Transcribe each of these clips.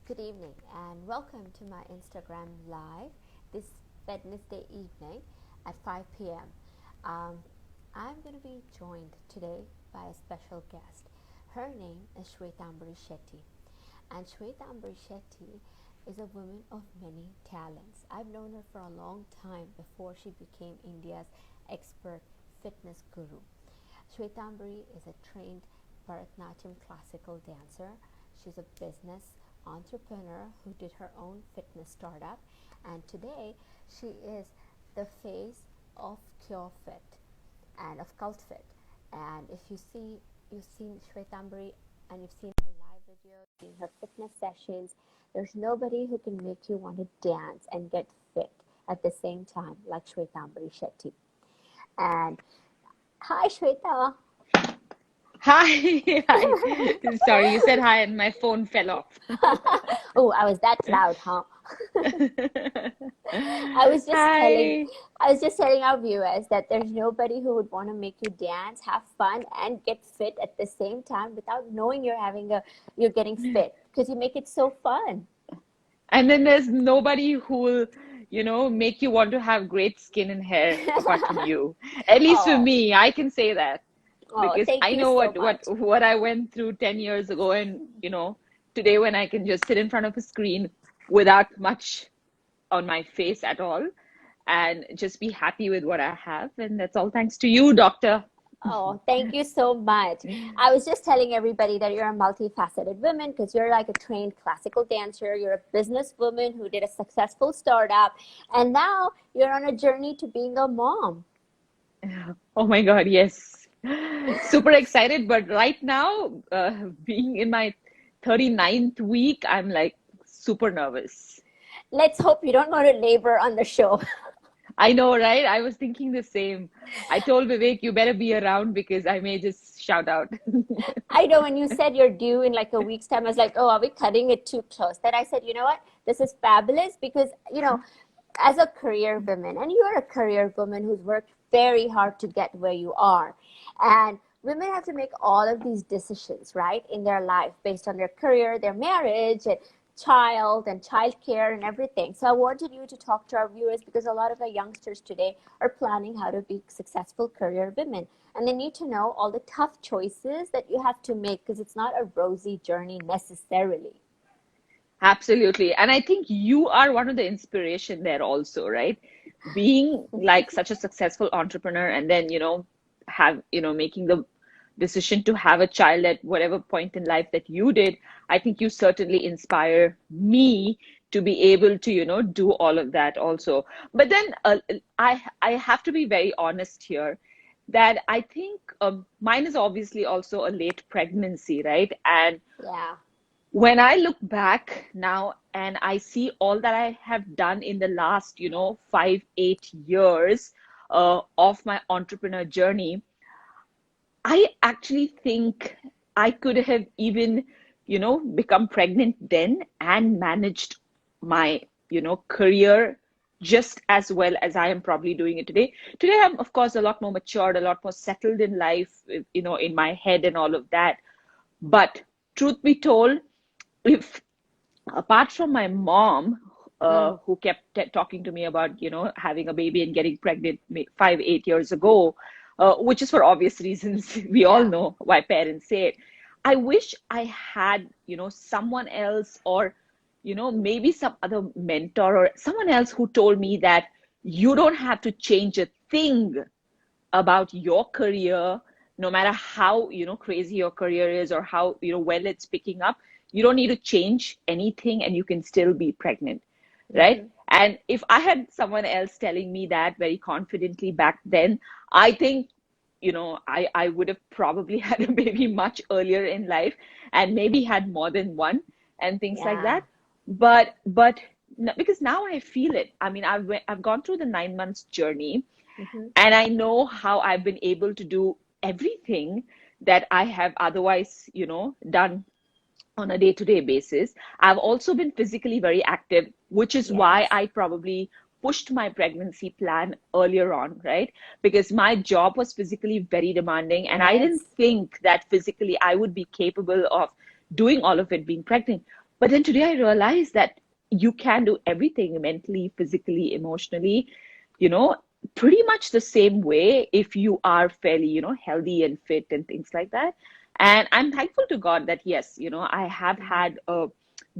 Good evening and welcome to my Instagram live this Wednesday evening at 5 p.m. Um, I'm going to be joined today by a special guest. Her name is Shwetambari Shetty, and Shwetambari Shetty is a woman of many talents. I've known her for a long time before she became India's expert fitness guru. Shwetambari is a trained Bharatanatyam classical dancer. She's a business entrepreneur who did her own fitness startup, and today she is the face of Cure.fit and of Cult.fit. And if you've seen Shwetambari and you've seen her live videos, seen her fitness sessions, there's nobody who can make you want to dance and get fit at the same time like Shwetambari Shetty. And hi, Shweta. Hi, hi. Sorry, you said hi and my phone fell off. Oh, I was that loud, huh? I was just telling Hi. I was just telling our viewers that there's nobody who would want to make you dance, have fun, and get fit at the same time without knowing you're getting fit because you make it so fun. And then there's nobody who will, make you want to have great skin and hair apart from you. At least for Oh, me, I can say that oh, because thank I you know so what much. what I went through 10 years ago and, today when I can just sit in front of a screen without much on my face at all and just be happy with what I have. And that's all thanks to you, doctor. Oh, thank you so much. I was just telling everybody that you're a multifaceted woman because you're like a trained classical dancer, you're a businesswoman who did a successful startup, and now you're on a journey to being a mom. Oh my God, yes. Super excited, but right now, being in my 39th week, I'm like super nervous. Let's hope you don't go to labor on the show. I know, right? I was thinking the same. I told Vivek, you better be around because I may just shout out. I know when you said you're due in like a week's time, I was like, oh, are we cutting it too close? Then I said, you know what? This is fabulous because, as a career woman, and you're a career woman who's worked very hard to get where you are. And women have to make all of these decisions, right, in their life based on their career, their marriage, and child and childcare and everything. So I wanted you to talk to our viewers because a lot of our youngsters today are planning how to be successful career women. And they need to know all the tough choices that you have to make because it's not a rosy journey necessarily. Absolutely. And I think you are one of the inspiration there also, right? Being like such a successful entrepreneur and then, making the decision to have a child at whatever point in life that you did, I think you certainly inspire me to be able to, do all of that also. But then I have to be very honest here that I think mine is obviously also a late pregnancy, right? And Yeah. when I look back now and I see all that I have done in the last, 5, 8 years of my entrepreneur journey, I actually think I could have even, become pregnant then and managed my, career just as well as I am probably doing it today. Today, I'm, of course, a lot more matured, a lot more settled in life, in my head and all of that. But truth be told, if apart from my mom, Mm, who kept talking to me about, having a baby and getting pregnant 5, 8 years ago, which is for obvious reasons. We all yeah. know why parents say it. I wish I had, someone else or, maybe some other mentor or someone else who told me that you don't have to change a thing about your career, no matter how, crazy your career is or how, well it's picking up. You don't need to change anything and you can still be pregnant, right? Hmm. And if I had someone else telling me that very confidently back then, I think, I would have probably had a baby much earlier in life and maybe had more than one and things like Yeah. that. But because now I feel it. I mean, I've gone through the 9 months journey Hmm. and I know how I've been able to do everything that I have otherwise, done on a day-to-day basis. I've also been physically very active, which is why Yes. I probably pushed my pregnancy plan earlier on, right? Because my job was physically very demanding, and I didn't Yes. think that physically I would be capable of doing all of it being pregnant. But then today I realized that you can do everything mentally, physically, emotionally, you know, pretty much the same way if you are fairly, healthy and fit and things like that. And I'm thankful to God that, yes, I have had a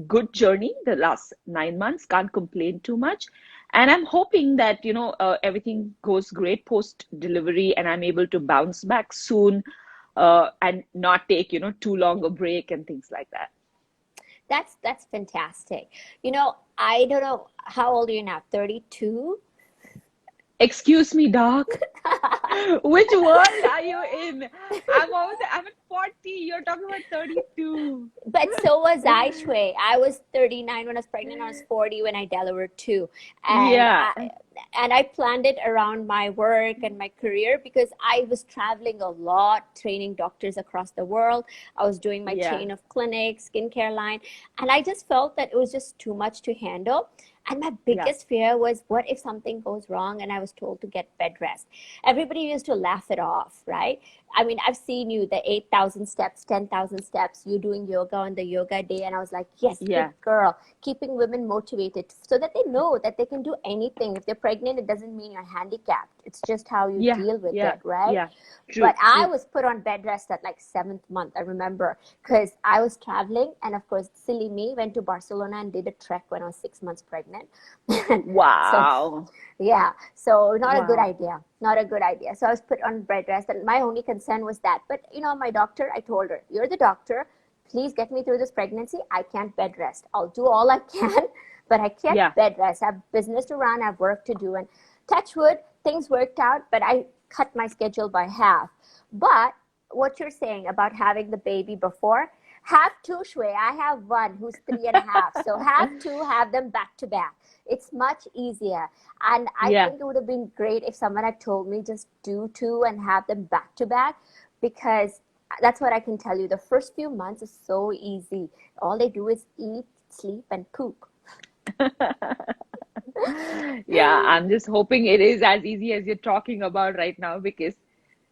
good journey the last 9 months, can't complain too much. And I'm hoping that, everything goes great post delivery and I'm able to bounce back soon, and not take, too long a break and things like that. That's fantastic. I don't know how old are you now? 32? Excuse me, doc. Which world are you in? I'm at 40. You're talking about 32. But so was I, Shway. I was 39 when I was pregnant. I was 40 when I delivered too. And Yeah, I planned it around my work and my career because I was traveling a lot, training doctors across the world. I was doing my yeah, chain of clinics, skincare line, and I just felt that it was just too much to handle. And my yeah, biggest fear was, what if something goes wrong and I was told to get bed rest? Everybody used to laugh it off, right? I mean, I've seen you, the 8,000 steps, 10,000 steps, you doing yoga on the yoga day. And I was like, yes, good yeah, girl, keeping women motivated so that they know that they can do anything. If they're pregnant, it doesn't mean you're handicapped. It's just how you yeah, deal with yeah, it, right? yeah. But True, I true. was put on bed rest at like seventh month, I remember, because I was traveling. And of course, silly me went to Barcelona and did a trek when I was 6 months pregnant. So Wow. yeah, so not a good Wow. idea. Not a good idea. So I was put on bed rest, and my only concern was that. But my doctor, I told her, "You're the doctor. Please get me through this pregnancy. I can't bed rest. I'll do all I can, but I can't Yeah, bed rest. I have business to run. I have work to do." And touch wood, things worked out, but I cut my schedule by half. But what you're saying about having the baby before, have two, Shway. I have one who's 3.5. So have two, have them back to back. It's much easier. And I yeah. think it would have been great if someone had told me just do two and have them back to back, because that's what I can tell you. The first few months is so easy. All they do is eat, sleep, and poop. Yeah, I'm just hoping it is as easy as you're talking about right now because,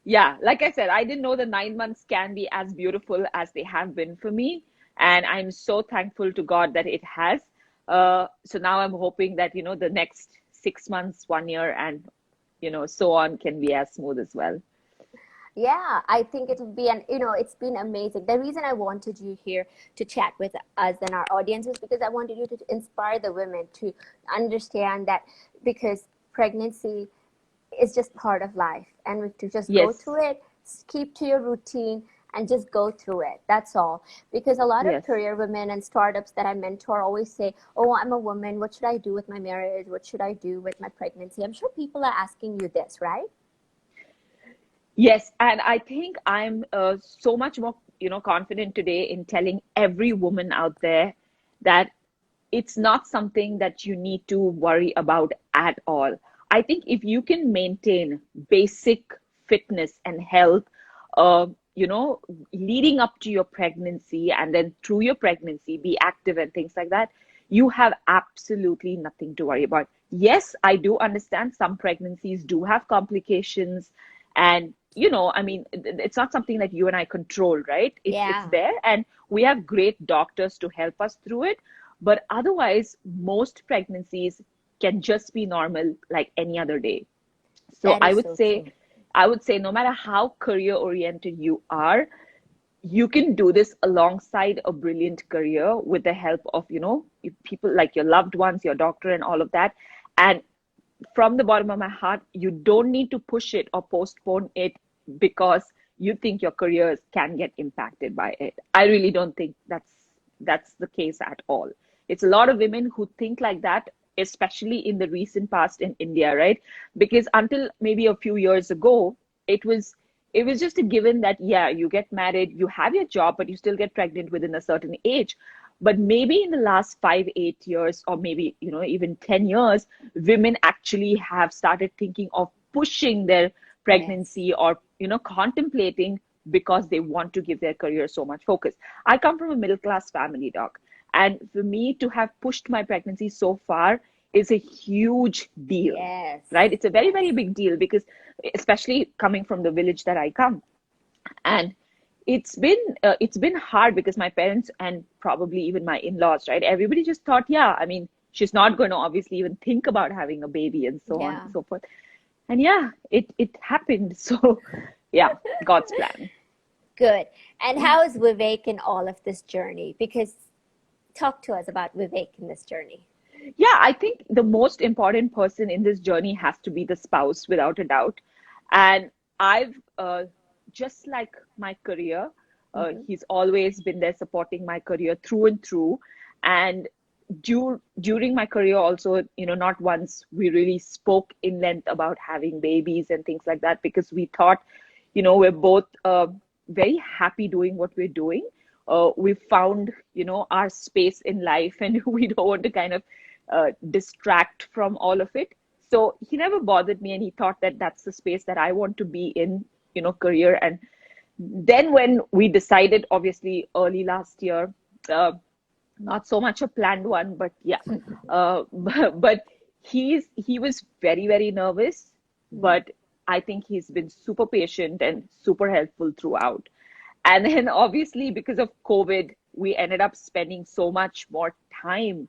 yeah, like I said, I didn't know the 9 months can be as beautiful as they have been for me. And I'm so thankful to God that it has. So now I'm hoping that, the next 6 months, 1 year, and, so on can be as smooth as well. Yeah, I think it'll be it's been amazing. The reason I wanted you here to chat with us and our audience is because I wanted you to inspire the women to understand that, because pregnancy is just part of life, and to just go Yes, through it, keep to your routine, and just go through it. That's all. Because a lot of yes. career women and startups that I mentor always say, "Oh, I'm a woman. What should I do with my marriage? What should I do with my pregnancy?" I'm sure people are asking you this, right? Yes, and I think I'm so much more, confident today in telling every woman out there that it's not something that you need to worry about at all. I think if you can maintain basic fitness and health, uh, you know, leading up to your pregnancy and then through your pregnancy, be active and things like that, you have absolutely nothing to worry about. Yes, I do understand some pregnancies do have complications, and I mean, it's not something that you and I control, right? It's Yeah, there, and we have great doctors to help us through it. But otherwise, most pregnancies can just be normal like any other day. So that is so true. I would say no matter how career oriented you are, you can do this alongside a brilliant career with the help of, people like your loved ones, your doctor, and all of that. And from the bottom of my heart, you don't need to push it or postpone it because you think your careers can get impacted by it. I really don't think that's the case at all. It's a lot of women who think like that, especially in the recent past in India, right? Because until maybe a few years ago, it was it was just a given that, yeah, you get married, you have your job, but you still get pregnant within a certain age. But maybe in the last 5 8 years, or maybe even 10 years, women actually have started thinking of pushing their Yes. pregnancy, or contemplating, because they want to give their career so much focus. I come from a middle class family, doc, and for me to have pushed my pregnancy so far is a huge deal, Yes. right? It's a very, Yes. very big deal, because especially coming from the village that I come, and it's been hard because my parents and probably even my in-laws, right? Everybody just thought, yeah, I mean, she's not going to obviously even think about having a baby and so on Yeah. and so forth. And yeah, it happened. So yeah, God's plan. Good. And how is Vivek in all of this journey? Because talk to us about Vivek in this journey. Yeah, I think the most important person in this journey has to be the spouse, without a doubt. And I've just like my career, Mm-hmm. he's always been there supporting my career through and through. And during my career also, not once we really spoke in length about having babies and things like that, because we thought, we're both very happy doing what we're doing. We found, our space in life, and we don't want to kind of distract from all of it. So he never bothered me, and he thought that that's the space that I want to be in, career. And then when we decided, obviously early last year, uh, not so much a planned one, but yeah, but he was very, very nervous, but I think he's been super patient and super helpful throughout. And then obviously because of COVID, we ended up spending so much more time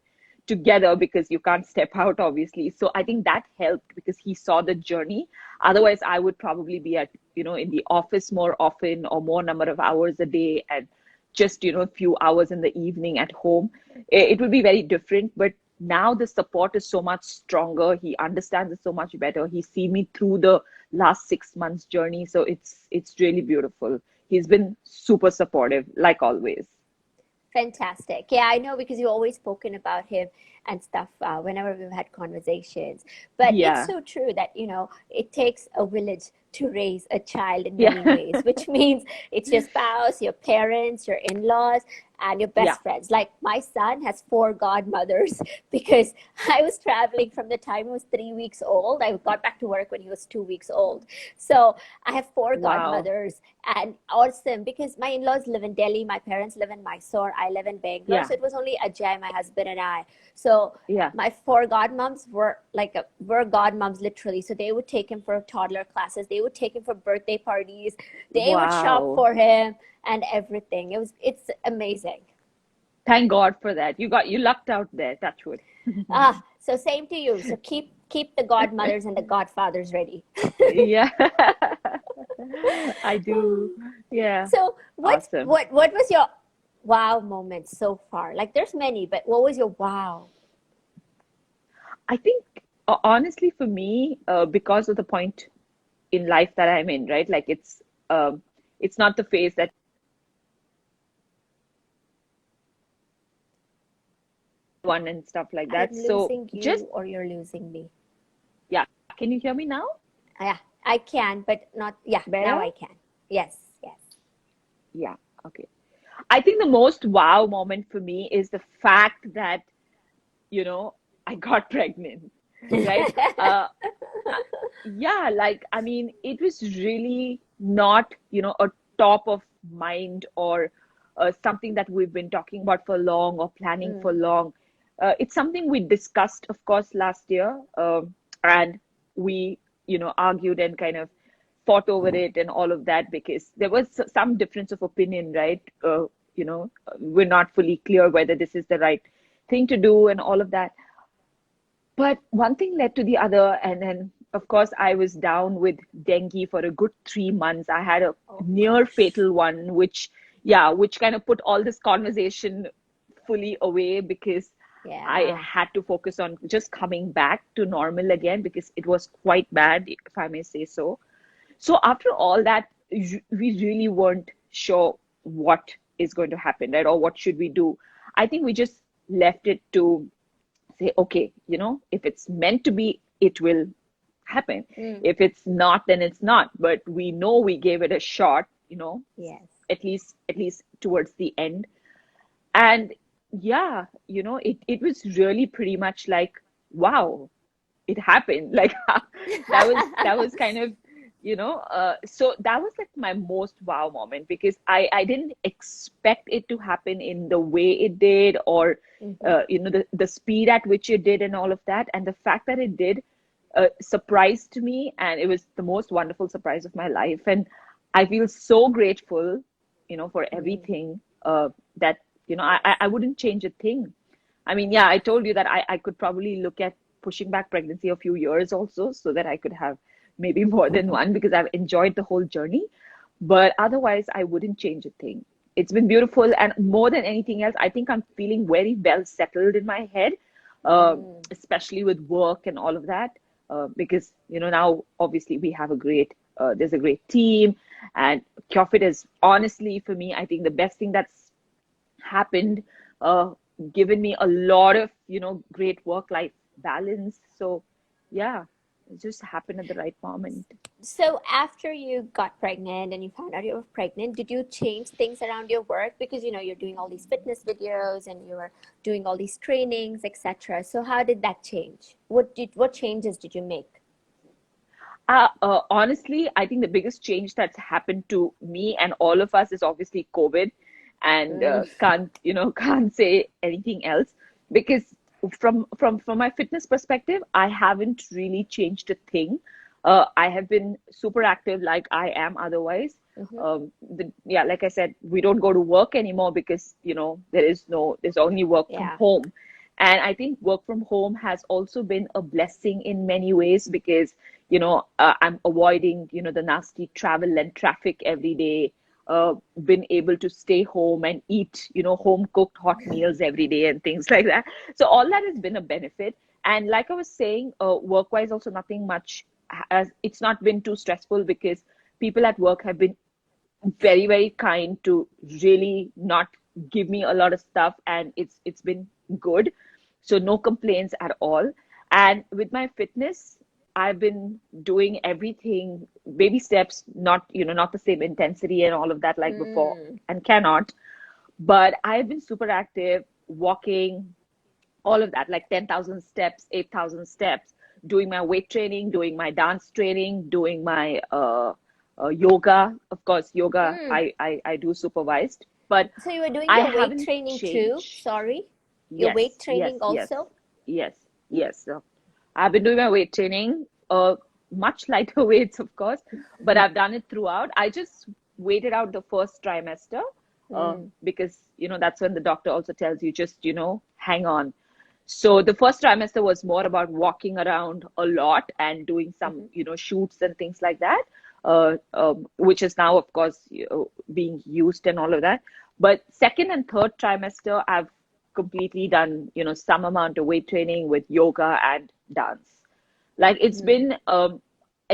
together because you can't step out, obviously. So I think that helped because he saw the journey. Otherwise, I would probably be at, in the office more often or more number of hours a day, and just, a few hours in the evening at home. It would be very different. But now the support is so much stronger. He understands it so much better. He's seen me through the last 6 months journey. So it's really beautiful. He's been super supportive, like always. Fantastic. Yeah, I know because you've always spoken about him and stuff whenever we've had conversations. But it's Yeah, so true that, it takes a village to raise a child in many yeah, ways, which means it's your spouse, your parents, your in-laws, and your yeah. best friends. Like my son has four godmothers because I was traveling from the time he was 3 weeks old. I got back to work when he was 2 weeks old. So I have four Wow. godmothers, and awesome because my in-laws live in Delhi, my parents live in Mysore, I live in Bangalore. Yeah, So it was only Ajay, my husband, and I. So yeah. my four godmoms were godmoms literally. So they would take him for toddler classes, they would take him for birthday parties, they would shop Wow. for him and everything. It's amazing. Thank God for that. You lucked out there, touch wood. So same to you. So keep the godmothers and the godfathers ready. Yeah, I do. Yeah, So awesome. what was your wow moment so far? Like there's many, but what was your wow? I think honestly for me, because of the point in life that I'm in, right? Like it's not the phase that one and stuff like I'm that. So losing just you or you're losing me. yeah, can you hear me now? Yeah, I can, but not. Yeah, now Better? I can. Yes, yes. Yeah, okay. I think the most wow moment for me is the fact that, I got pregnant, right? Uh, yeah, like, I mean, it was really not, a top of mind or something that we've been talking about for long or planning for Mm, long. It's something we discussed, of course, last year, and we, argued and kind of fought over it and all of that because there was some difference of opinion, right? We're not fully clear whether this is the right thing to do and all of that. But one thing led to the other. And then, of course, I was down with dengue for a good 3 months. I had a oh near gosh. fatal one, which kind of put all this conversation fully away because I Yeah. had to focus on just coming back to normal again because it was quite bad, if I may say so. So after all that, we really weren't sure what is going to happen, right? Or what should we do? I think we just left it to say, okay, if it's meant to be, it will happen. Mm, If it's not, then it's not. But we know we gave it a shot, yes. at least towards the end. And yeah, it was really pretty much like, wow, it happened. Like that was kind of, so that was like my most wow moment because I didn't expect it to happen in the way it did, or Hmm. the speed at which it did and all of that. And the fact that it did surprised me, and it was the most wonderful surprise of my life. And I feel so grateful, for Mm. everything, that, I wouldn't change a thing. I mean, yeah, I told you that I could probably look at pushing back pregnancy a few years also so that I could have maybe more than one because I've enjoyed the whole journey. But otherwise, I wouldn't change a thing. It's been beautiful. And more than anything else, I think I'm feeling very well settled in my head, Mm. especially with work and all of that. Because, now obviously we have there's a great team. And Cure.fit is honestly, for me, I think the best thing that's happened, uh, given me a lot of, great work-life balance. So, yeah, it just happened at the right moment. So after you got pregnant and you found out you were pregnant, did you change things around your work? Because you're doing all these fitness videos and you were doing all these trainings, etc. So how did that change? What changes did you make? Honestly, I think the biggest change that's happened to me and all of us is obviously COVID, and Mm. can't say anything else because from my fitness perspective, I haven't really changed a thing. I have been super active like I am otherwise. Hmm. Yeah, like I said, we don't go to work anymore because there's only work from Yeah. home. And I think work from home has also been a blessing in many ways because I'm avoiding, the nasty travel and traffic every day. Been able to stay home and eat, home cooked hot meals every day and things like that. So all that has been a benefit. And like I was saying, work wise, also nothing much as it's not been too stressful because people at work have been very, very kind to really not give me a lot of stuff, and it's been good. So no complaints at all. And with my fitness, I've been doing everything baby steps, not the same intensity and all of that like before, Mm. and cannot. But I've been super active, walking, all of that, like 10,000 steps, 8,000 steps, doing my weight training, doing my dance training, doing my yoga. Of course, yoga Mm. I do supervised, but So you were doing I your weight haven't training too? changed. Sorry, your weight Yes, yes, training yes, also? yes, yes. So I've been doing my weight training, much lighter weights, of course, but I've done it throughout. I just waited out the first trimester, Mm. because, that's when the doctor also tells you just, hang on. So the first trimester was more about walking around a lot and doing some, Hmm. shoots and things like that, which is now, of course, being used and all of that. But second and third trimester, I've completely done, some amount of weight training with yoga and dance. Like it's Mm. been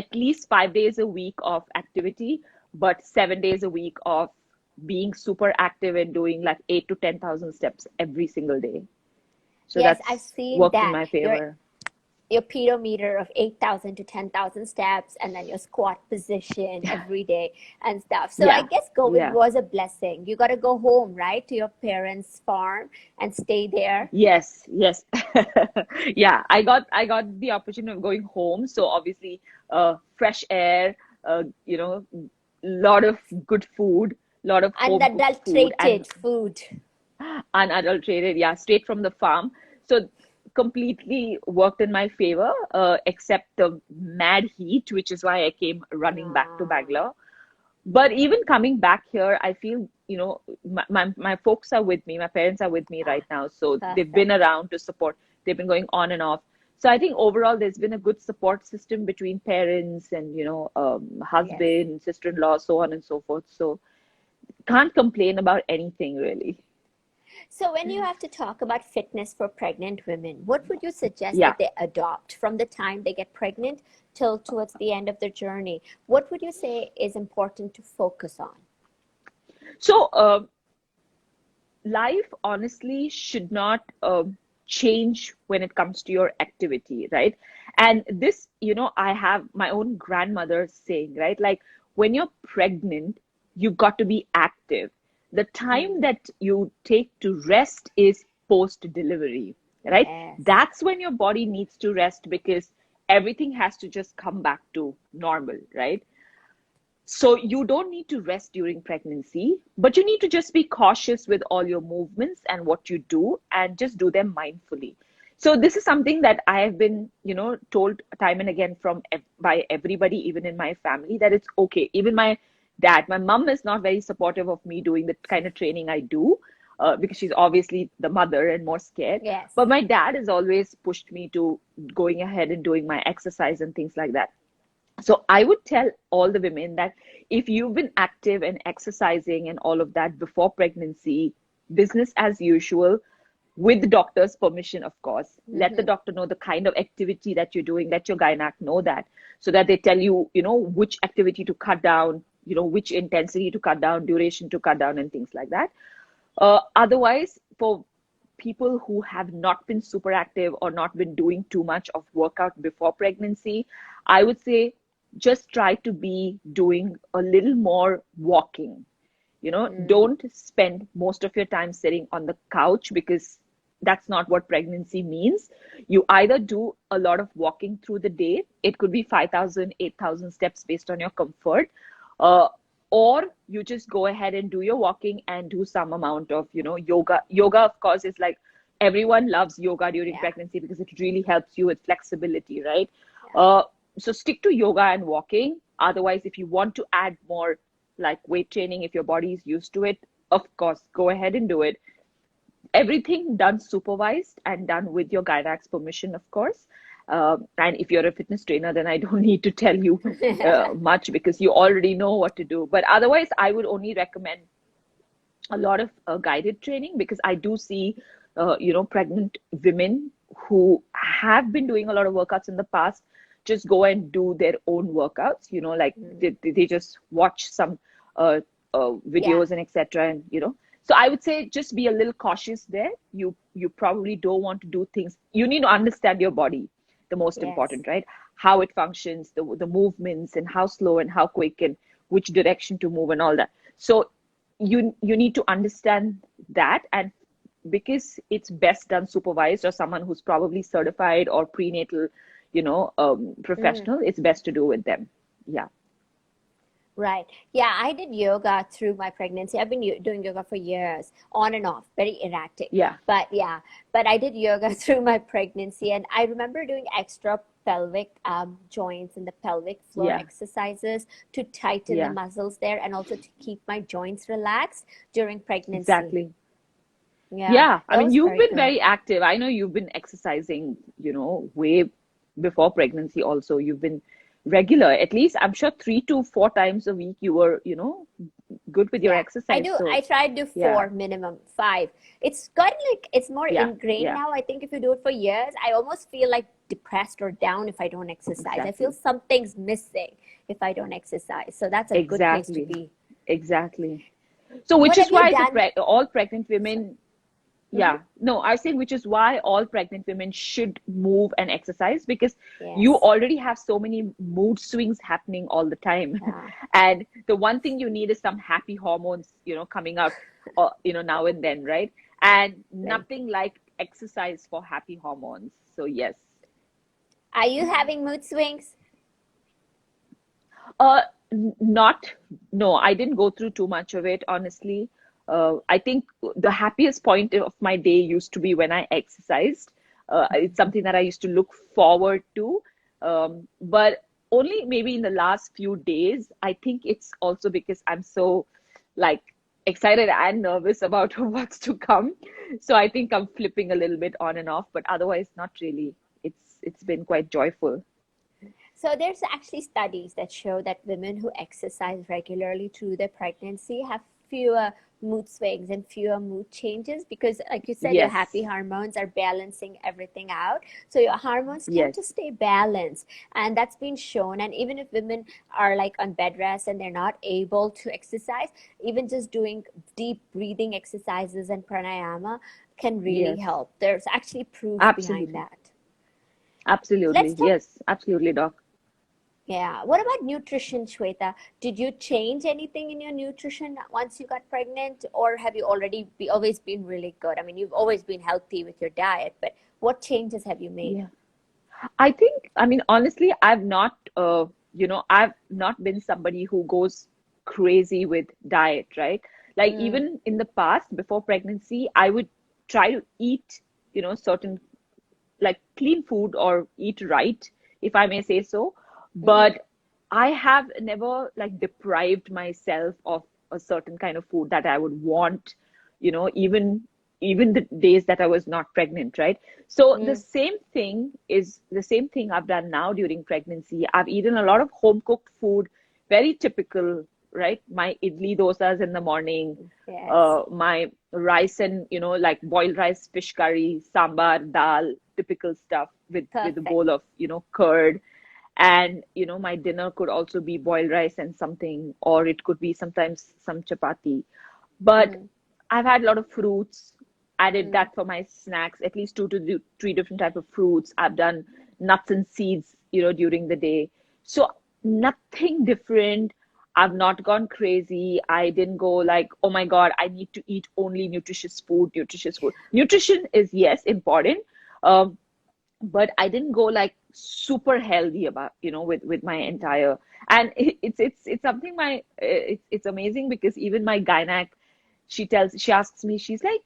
at least 5 days a week of activity, but 7 days a week of being super active and doing like 8 to 10,000 steps every single day. So Yes, I've that's seen worked in that. my Your favor. your pedometer of 8,000 to 10,000 steps, and then your squat position every day and stuff. So I Yeah, guess COVID yeah. was a blessing. You got to go home, right, to your parents' farm and stay there. Yes, yes. Yeah, I got the opportunity of going home. So obviously, fresh air, lot of good food, lot of home cooked food, and Unadulterated food. unadulterated, yeah, straight from the farm. So completely worked in my favor, except the mad heat, which is why I came running back to Ah, Bangalore. But even coming back here, I feel, my folks are with me, my parents are with me right now. So they've been perfect. around to support, they've been going on and off. So I think overall, there's been a good support system between parents and, Yes. husband, sister-in-law, so on and so forth. So can't complain about anything really. So, when you have to talk about fitness for pregnant women, what would you suggest Yeah. that they adopt from the time they get pregnant till towards the end of their journey? What would you say is important to focus on? So, life honestly should not change when it comes to your activity, right? And this, I have my own grandmother saying, right? Like when you're pregnant, you've got to be active. The time Mm. that you take to rest is post delivery, right? Yes. That's when your body needs to rest because everything has to just come back to normal, right? So you don't need to rest during pregnancy, but you need to just be cautious with all your movements and what you do and just do them mindfully. So this is something that I have been, told time and again by everybody, even in my family, that it's okay. Even my that. My mom is not very supportive of me doing the kind of training I do, because she's obviously the mother and more scared. Yes. But my dad has always pushed me to going ahead and doing my exercise and things like that. So I would tell all the women that if you've been active and exercising and all of that before pregnancy, business as usual, with the doctor's permission, of course. Let the doctor know the kind of activity that you're doing, let your gynac know that, so that they tell you, which activity to cut down, which intensity to cut down, duration to cut down, and things like that. Otherwise, for people who have not been super active or not been doing too much of workout before pregnancy, I would say just try to be doing a little more walking. Don't spend most of your time sitting on the couch, because that's not what pregnancy means. You either do a lot of walking through the day. It could be 5,000, 8,000 steps based on your comfort. Or you just go ahead and do your walking and do some amount of, yoga. Yoga, of course, is like everyone loves yoga during pregnancy because it really helps you with flexibility, right? So stick to yoga and walking. Otherwise, if you want to add more like weight training, if your body is used to it, of course, go ahead and do it. Everything done supervised and done with your gynec's permission, of course. And if you're a fitness trainer, then I don't need to tell you much, because you already know what to do. But otherwise, I would only recommend a lot of guided training, because I do see, pregnant women who have been doing a lot of workouts in the past just go and do their own workouts, like they just watch some videos and etc. And, so I would say just be a little cautious there. You probably don't want to do things. You need to understand your body, the most important, right? How it functions, the movements, and how slow and how quick and which direction to move and all that. So you need to understand that, and because it's best done supervised, or someone who's probably certified or prenatal, professional, it's best to do with them. Yeah. Right. Yeah, I did yoga through my pregnancy. I've been doing yoga for years, on and off, very erratic. Yeah. But I did yoga through my pregnancy, and I remember doing extra pelvic joints and the pelvic floor exercises to tighten the muscles there, and also to keep my joints relaxed during pregnancy. Exactly. Yeah. I mean, you've been good. very active. I know you've been exercising, way before pregnancy also. You've been regular, at least I'm sure 3 to 4 times a week you were, good with your exercise. I do. So, I try to do 4 minimum, 5. It's gotten like, it's more ingrained now. I think if you do it for years, I almost feel like depressed or down if I don't exercise. Exactly. I feel something's missing if I don't exercise. So that's a good place to be. Exactly. So which is why all pregnant women, no, I think which is why all pregnant women should move and exercise, because you already have so many mood swings happening all the time. And the one thing you need is some happy hormones, coming up, now and then, right? And nothing like exercise for happy hormones. So yes. Are you having mood swings? No, I didn't go through too much of it, honestly. I think the happiest point of my day used to be when I exercised. It's something that I used to look forward to. But only maybe in the last few days. I think it's also because I'm so excited and nervous about what's to come. So I think I'm flipping a little bit on and off, but otherwise not really. It's been quite joyful. So there's actually studies that show that women who exercise regularly through their pregnancy have fewer mood swings and fewer mood changes, because like you said, your happy hormones are balancing everything out. So your hormones tend to stay balanced, and that's been shown. And even if women are on bed rest and they're not able to exercise, even just doing deep breathing exercises and pranayama can really help. There's actually proof behind that. Absolutely. Yes, absolutely, Doc. Yeah. What about nutrition, Shweta? Did you change anything in your nutrition once you got pregnant, or have you always been really good? I mean, you've always been healthy with your diet, but what changes have you made? I think, honestly, I've not been somebody who goes crazy with diet, right? Even in the past, before pregnancy, I would try to eat, certain clean food or eat right, if I may say so. But I have never like deprived myself of a certain kind of food that I would want, even the days that I was not pregnant, right? So Mm. the same thing I've done now during pregnancy. I've eaten a lot of home cooked food, very typical, right? My idli dosas in the morning, Yes. my rice and like boiled rice, fish curry, sambar, dal, typical stuff with a Perfect. bowl of curd. And my dinner could also be boiled rice and something, or it could be sometimes some chapati. But Mm. I've had a lot of fruits, added Mm. that for my snacks, at least three different type of fruits. I've done nuts and seeds during the day. So nothing different. I've not gone crazy. I didn't go like, oh my God, I need to eat only nutritious food, nutritious food. Nutrition is, yes, important. Um, but I didn't go like super healthy about with my entire. And it's something it's amazing because even my gynac, she asks me, she's like,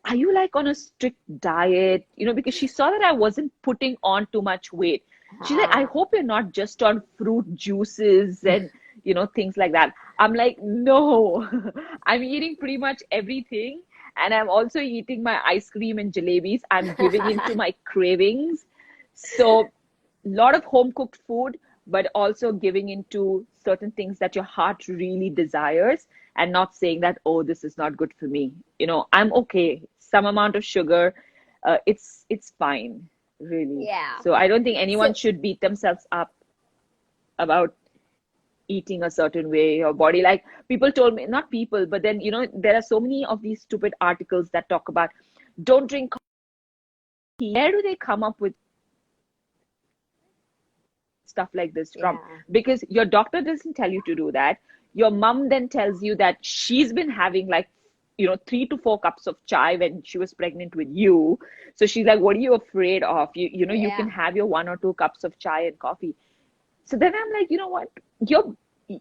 are you like on a strict diet, because she saw that I wasn't putting on too much weight. She's like, I Ah. hope you're not just on fruit juices and things like that. I'm like, no. I'm eating pretty much everything, and I'm also eating my ice cream and jalebis. I'm giving into my cravings. So, a lot of home cooked food, but also giving into certain things that your heart really desires, and not saying that, oh, this is not good for me. I'm okay. Some amount of sugar, it's fine, really. Yeah. So I don't think anyone So should beat themselves up about eating a certain way or body. Like people told me, not people, but then there are so many of these stupid articles that talk about don't drink coffee. Where do they come up with stuff like this from? yeah. Because your doctor doesn't tell you to do that. Your mom then tells you that she's been having like 3 to 4 cups of chai when she was pregnant with you. So she's like, what are you afraid of? You can Yeah. have your 1 or 2 cups of chai and coffee. So then I'm like, you know what? You're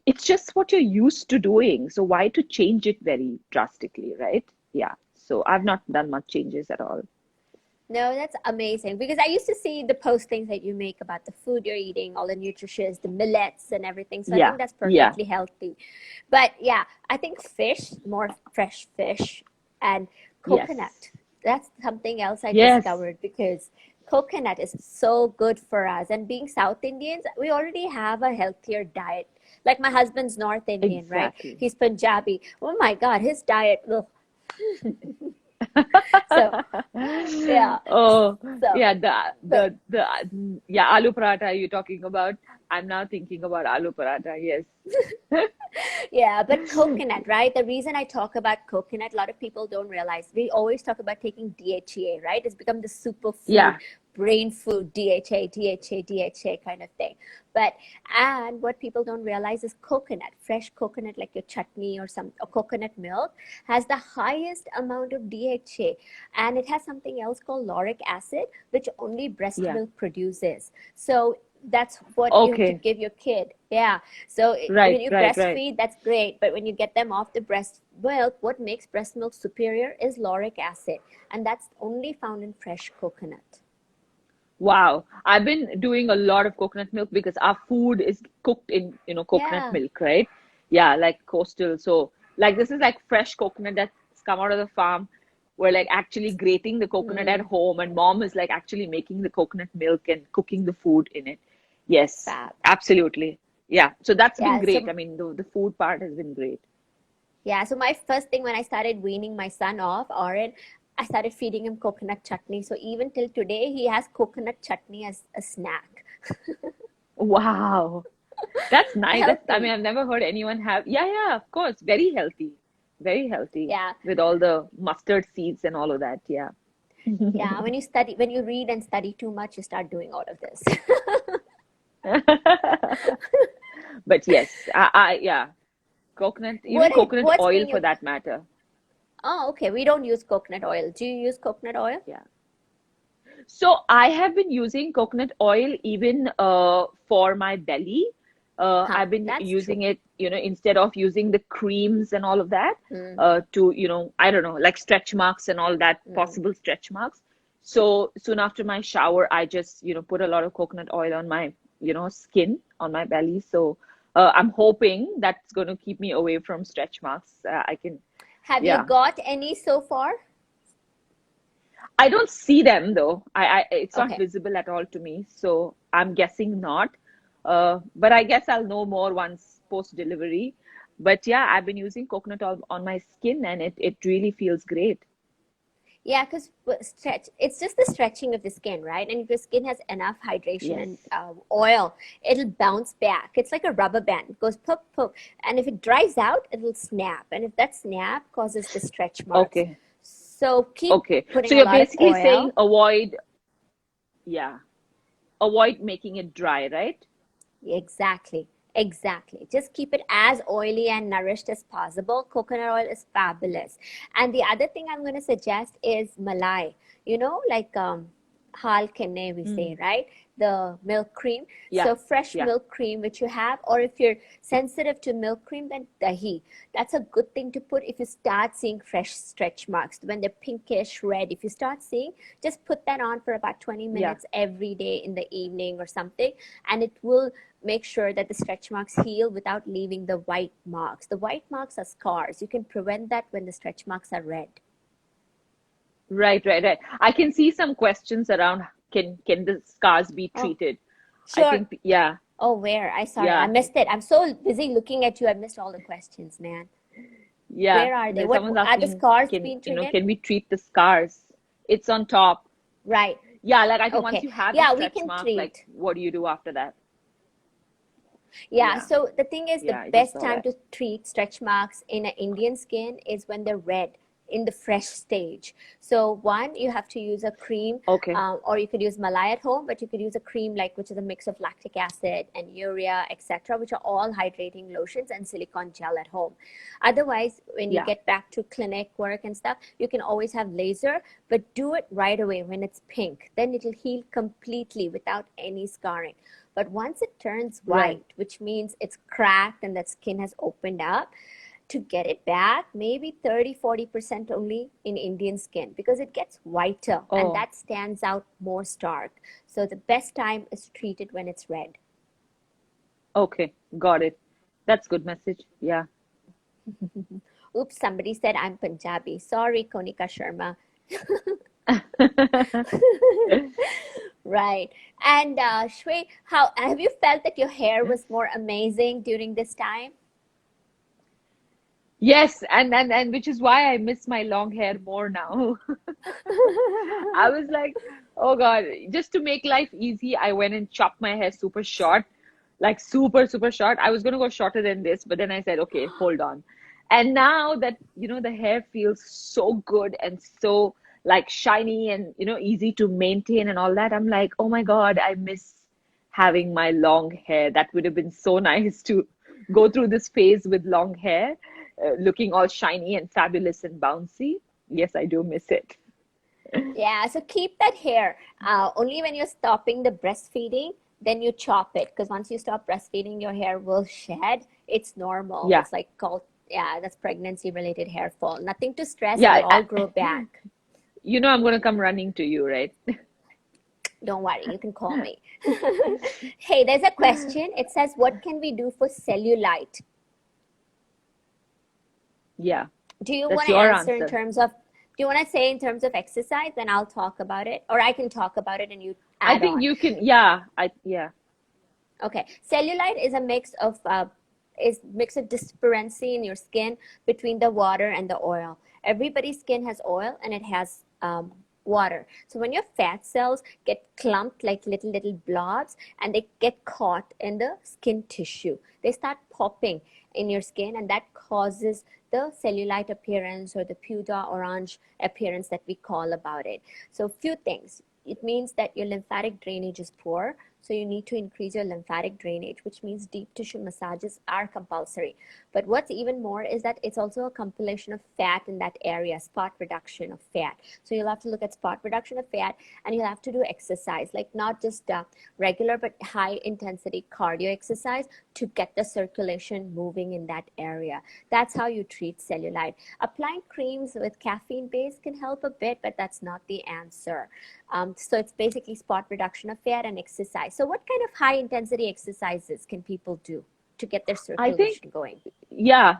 It's just what you're used to doing. So why to change it very drastically, right? Yeah. So I've not done much changes at all. No, that's amazing because I used to see the postings that you make about the food you're eating, all the nutritious, the millets and everything. So I Yeah. think that's Yeah. perfectly healthy. But yeah, I think fish, more fresh fish and Yes. coconut. That's something else I Yes. discovered because coconut is so good for us. And being South Indians, we already have a healthier diet. Like my husband's North Indian, right? Exactly. He's Punjabi. Oh my God, his diet. Ugh. So yeah. Oh, So, yeah, but yeah, aloo paratha you're talking about. I'm now thinking about aloo paratha, yes. yeah, but coconut, right? The reason I talk about coconut, a lot of people don't realize we always talk about taking DHEA, right? It's become the superfood, Yeah, brain food, DHA, DHA, DHA kind of thing. But and what people don't realize is coconut, fresh coconut like your chutney or coconut milk has the highest amount of DHA, and it has something else called lauric acid, which only breast yeah. milk produces. So that's what you have to Okay. give your kid. Yeah. So when Right, you right, right. breastfeed, that's great. But when you get them off the breast milk, what makes breast milk superior is lauric acid. And that's only found in fresh coconut. Wow. I've been doing a lot of coconut milk because our food is cooked in, coconut Yeah. milk, right? Yeah, like coastal. So, like, this is like fresh coconut that's come out of the farm. We're like actually grating the coconut at Mm, home, and mom is like actually making the coconut milk and cooking the food in it. Yes, fab. absolutely. Yeah. So that's been Yeah. great. So I mean, the food part has been great. yeah. So my first thing when I started weaning my son off, Oren, I started feeding him coconut chutney. So even till today, he has coconut chutney as a snack. Wow. That's nice. I mean, Healthy. I've never heard anyone have. Yeah, yeah, of course. Very healthy. Very healthy Yeah. with all the mustard seeds and all of that. Yeah. Yeah. When you read and study too much, you start doing all of this. But yes, yeah, coconut, even coconut What's oil been for your that matter. Oh, okay. We don't use coconut oil. Do you use coconut oil? Yeah. So I have been using coconut oil even for my belly. Huh, I've been that's true. using it, instead of using the creams and all of that, Mm, to, I don't know, like stretch marks and all that, mm, possible stretch marks. So soon after my shower, I just, put a lot of coconut oil on my skin on my belly. So I'm hoping that's going to keep me away from stretch marks. I can, Have you yeah. got any so far? I don't see them though. It's not Okay. visible at all to me. So I'm guessing not. But I guess I'll know more once post delivery. But yeah, I've been using coconut oil on my skin and it really feels great. Yeah, because it's just the stretching of the skin, right? And if your skin has enough hydration Yes. and oil, it'll bounce back. It's like a rubber band. It goes poop, poop. And if it dries out, it'll snap. And if that snap causes the stretch marks. Okay. So keep Okay. putting So a you're lot of basically saying oil. yeah, avoid making it dry, right? Exactly. Exactly. Just keep it as oily and nourished as possible. Coconut oil is fabulous. And the other thing I'm going to suggest is malai. Like hal kenne we say, Mm. right? The milk cream. Yeah. So fresh Yeah. milk cream which you have, or if you're sensitive to milk cream, then dahi. That's a good thing to put if you start seeing fresh stretch marks. When they're pinkish red, if you start seeing, just put that on for about 20 Yeah. minutes every day in the evening or something, and it will make sure that the stretch marks heal without leaving the white marks. The white marks are scars. You can prevent that when the stretch marks are red. Right, right, right. I can see some questions around can the scars be Oh, treated? I sure. think yeah, Oh, where? Sorry, I yeah, missed it. I'm so busy looking at you. I missed all the questions, man. yeah. Where are they? There's What someone's are the asking, scars can being treated? can we treat the scars? It's on top. Right. Yeah, like I think once Okay. you have the Yeah, we stretch can mark, like treat. what do you do after that? Yeah, Yeah, so the thing is, the yeah, I just best saw time that. to treat stretch marks in an Indian skin is when they're red in the fresh stage. So one, you have to use a cream, Okay. or you could use malai at home, but you could use a cream like which is a mix of lactic acid and urea, etc., which are all hydrating lotions, and silicone gel at home. Otherwise, when you Yeah. get back to clinic work and stuff, you can always have laser, but do it right away when it's pink. Then it'll heal completely without any scarring. But once it turns Right. white, which means it's cracked and that skin has opened up, to get it back, maybe 30-40% only in Indian skin, because it gets whiter and Oh, that stands out more stark. So the best time is to treat it when it's red. okay. Got it. That's good message. Yeah. Oops, somebody said I'm Punjabi. Sorry, Konika Sharma. Right. And Shway, how have you felt that your hair was more amazing during this time? Yes, and which is why I miss my long hair more now. I was like, oh God, just to make life easy, I went and chopped my hair super short, like super, super short. I was gonna go shorter than this, but then I said, okay, hold on. And now that, the hair feels so good and so like shiny and, easy to maintain and all that, I'm like, oh my God, I miss having my long hair. That would have been so nice to go through this phase with long hair, looking all shiny and fabulous and bouncy. Yes, I do miss it. Yeah, so keep that hair. Only when you're stopping the breastfeeding, then you chop it. Because once you stop breastfeeding, your hair will shed. It's normal. Yeah. It's like called, yeah, that's pregnancy related hair fall. Nothing to stress. It'll Yeah, all grow back. I'm going to come running to you, right? Don't worry, you can call me. Hey, there's a question. It says, what can we do for cellulite? Yeah, Do you want that's to your answer in answer. terms of, do you want to say in terms of exercise? Then I'll talk about it. Or I can talk about it and you I add think on. you can, yeah, yeah. Okay, cellulite is a mix of disparity in your skin between the water and the oil. Everybody's skin has oil and it has water. So when your fat cells get clumped like little blobs and they get caught in the skin tissue, they start popping in your skin, and that causes the cellulite appearance or the puda orange appearance that we call about it. So few things. It means that your lymphatic drainage is poor. So you need to increase your lymphatic drainage, which means deep tissue massages are compulsory. But what's even more is that it's also a compilation of fat in that area, spot reduction of fat. So you'll have to look at spot reduction of fat, and you'll have to do exercise, like not just regular but high intensity cardio exercise to get the circulation moving in that area. That's how you treat cellulite. Applying creams with caffeine base can help a bit, but that's not the answer. So it's basically spot reduction of fat and exercise. So what kind of high intensity exercises can people do to get their I think, circulation going? yeah,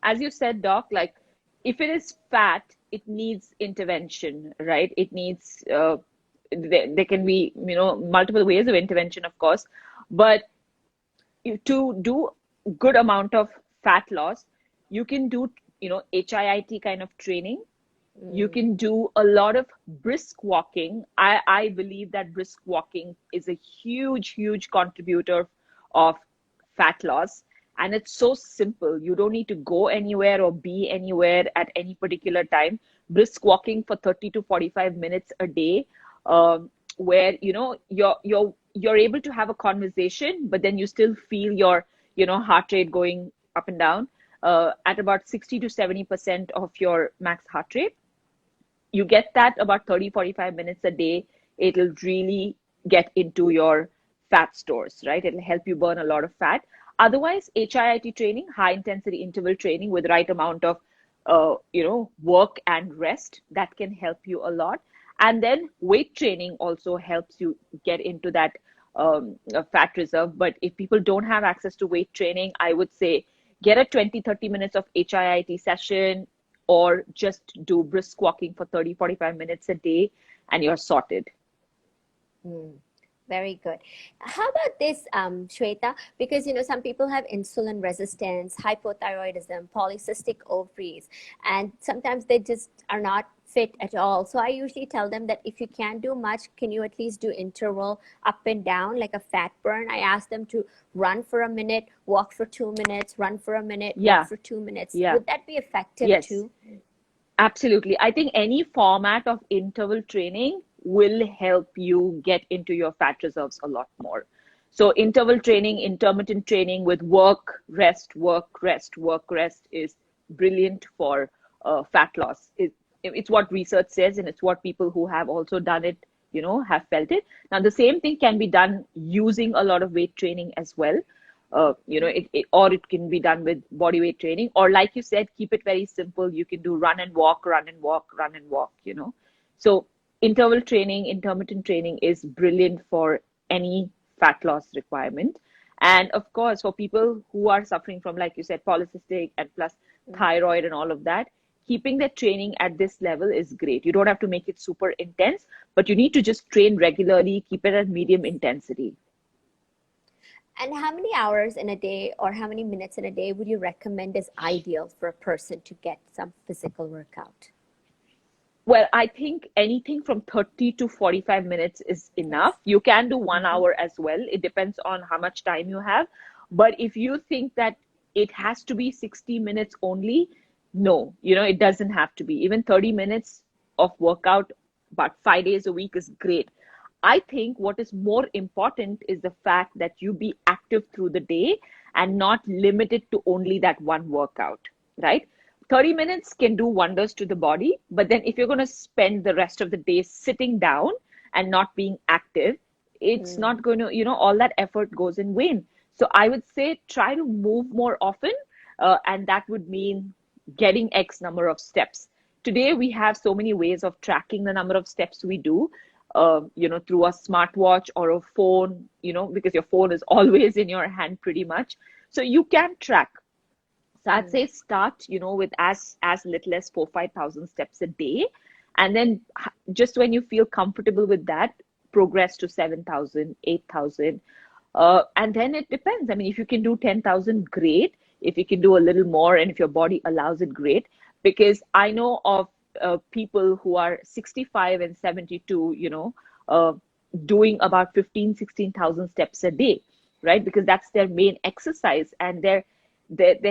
as you said, Doc, like if it is fat, it needs intervention, right? It needs, there can be, multiple ways of intervention, of course, but to do good amount of fat loss, you can do, HIIT kind of training. You Mm, can do a lot of brisk walking. I believe that brisk walking is a huge contributor of fat loss. And it's so simple. You don't need to go anywhere or be anywhere at any particular time. Brisk walking for 30 to 45 minutes a day, where you're able to have a conversation, but then you still feel your heart rate going up and down at about 60 to 70% of your max heart rate. You get that about 30 45 minutes a day. It'll really get into your fat stores, right? It'll help you burn a lot of fat. Otherwise, HIIT training, high intensity interval training with right amount of work and rest, that can help you a lot. And then weight training also helps you get into that fat reserve. But if people don't have access to weight training, I would say get a 20 30 minutes of HIIT session, or just do brisk walking for 30 45 minutes a day, and you're sorted. mm. Very good. How about this, Shweta? Because some people have insulin resistance, hypothyroidism, polycystic ovaries, and sometimes they just are not fit at all. So I usually tell them that if you can't do much, can you at least do interval up and down, like a fat burn? I ask them to run for a minute, walk for 2 minutes, run for a minute, walk Yeah, for 2 minutes. yeah, Would that be effective yes. too? Absolutely. I think any format of interval training will help you get into your fat reserves a lot more. So interval training, intermittent training with work, rest, work, rest, work, rest is brilliant for fat loss. It's what research says, and it's what people who have also done it, have felt it. Now, the same thing can be done using a lot of weight training as well. Or it can be done with body weight training, or like you said, keep it very simple. You can do run and walk, run and walk, run and walk. So interval training, intermittent training is brilliant for any fat loss requirement. And of course, for people who are suffering from, like you said, polycystic and plus Mm. thyroid and all of that, keeping the training at this level is great. You don't have to make it super intense, but you need to just train regularly, keep it at medium intensity. And how many hours in a day or how many minutes in a day would you recommend is ideal for a person to get some physical workout? Well, I think anything from 30 to 45 minutes is enough. Yes. You can do one Mm-hmm. hour as well. It depends on how much time you have. But if you think that it has to be 60 minutes only, no, it doesn't have to be. Even 30 minutes of workout, but 5 days a week is great. I think what is more important is the fact that you be active through the day and not limited to only that one workout, right? 30 minutes can do wonders to the body, but then if you're going to spend the rest of the day sitting down and not being active, it's Mm. not going to, all that effort goes in vain. So I would say try to move more often, and that would mean getting X number of steps. Today, we have so many ways of tracking the number of steps we do, through a smartwatch or a phone, because your phone is always in your hand pretty much. So you can track. So I'd Mm. say start, with as little as 4 5,000 steps a day, and then just when you feel comfortable with that, progress to 7,000, 8,000, and then it depends. I mean, if you can do 10,000, great. If you can do a little more, and if your body allows it, great. Because I know of people who are 65 and 72, doing about 15, 16,000 steps a day, right? Because that's their main exercise, and their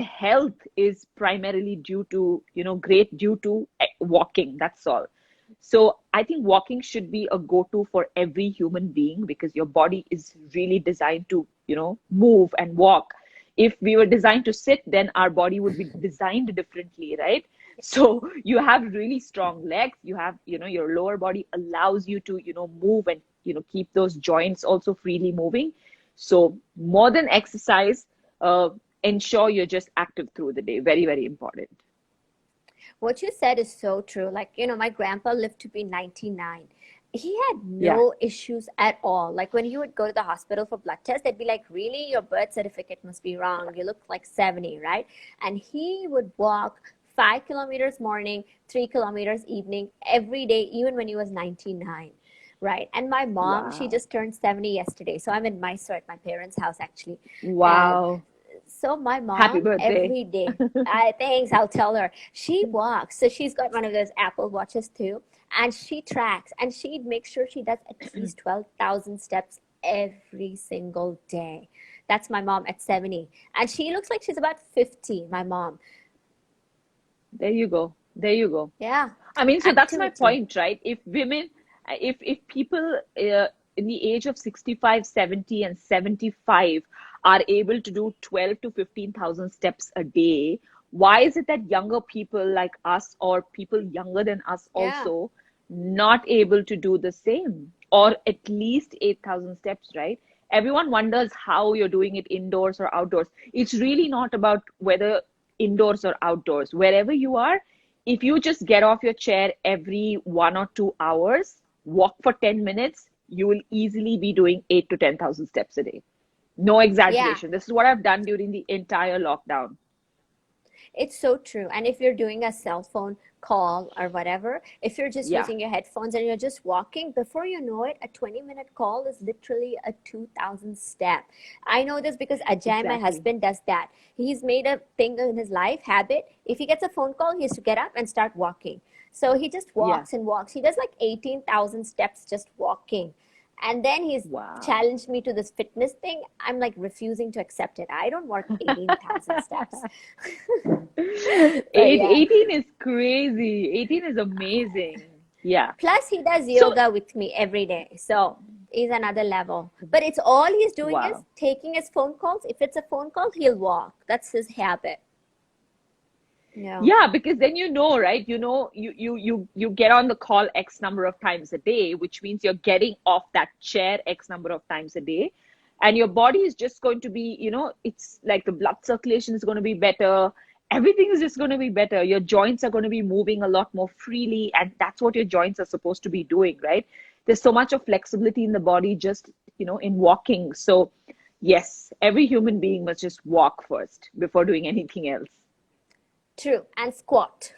health is primarily due to, great due to walking. That's all. So I think walking should be a go-to for every human being, because your body is really designed to, move and walk. If we were designed to sit, then our body would be designed differently, right? So you have really strong legs. You have, your lower body allows you to, move and, keep those joints also freely moving. So more than exercise, uh, ensure you're just active through the day. Very, very important. What you said is so true. Like, my grandpa lived to be 99, he had Yeah. no issues at all. Like when he would go to the hospital for blood test, they'd be like, really, your birth certificate must be wrong. You look like 70, right? And he would walk 5 kilometers morning, 3 kilometers evening every day, even when he was 99. Right. And my mom, she Wow. just turned 70 yesterday. So I'm in Mysore at my parents' house actually. Um, Wow. so my Happy mom birthday. every day, I thanks, I'll tell her. She walks. So she's got one of those Apple watches too, and she tracks and she makes sure she does at least 12,000 steps every single day. That's my mom at 70. And she looks like she's about 50, my mom. There you go. There you go. Yeah, I mean, so that's my activity. point, right? If women, if people in the age of 65, 70, and 75 are able to do 12 to 15,000 steps a day, why is it that younger people like us or people younger than us Yeah, also not able to do the same or at least 8,000 steps, right? Everyone wonders how you're doing it indoors or outdoors. It's really not about whether indoors or outdoors. Wherever you are, if you just get off your chair every 1 or 2 hours, walk for 10 minutes, you will easily be doing 8 to 10,000 steps a day. No yeah. exaggeration. This is what I've done during the entire lockdown. It's so true. And if you're doing a cell phone call or whatever, if you're just Yeah, using your headphones and you're just walking, before you know it, a 20-minute call is literally a 2,000 step. I know this because Ajay, my exactly. husband, does that. He's made a thing in his life, habit. If he gets a phone call, he has to get up and start walking. So he just Yeah. walks and walks. He does like 18,000 steps just walking. And then he's Wow. challenged me to this fitness thing. I'm like refusing to accept it. I don't work 18,000 steps. But yeah. 18 is crazy. 18 is amazing. Yeah. Plus, he does So, yoga with me every day. So he's another level. But it's all he's doing is wow. taking his phone calls. If it's a phone call, he'll walk. That's his habit. Yeah. Yeah, because then you know, right? You know, you get on the call X number of times a day, which means you're getting off that chair X number of times a day. And your body is just going to be, it's like the blood circulation is going to be better. Everything is just going to be better. Your joints are going to be moving a lot more freely, and that's what your joints are supposed to be doing, right? There's so much of flexibility in the body just, in walking. So, yes, every human being must just walk first before doing anything else. True. And squat.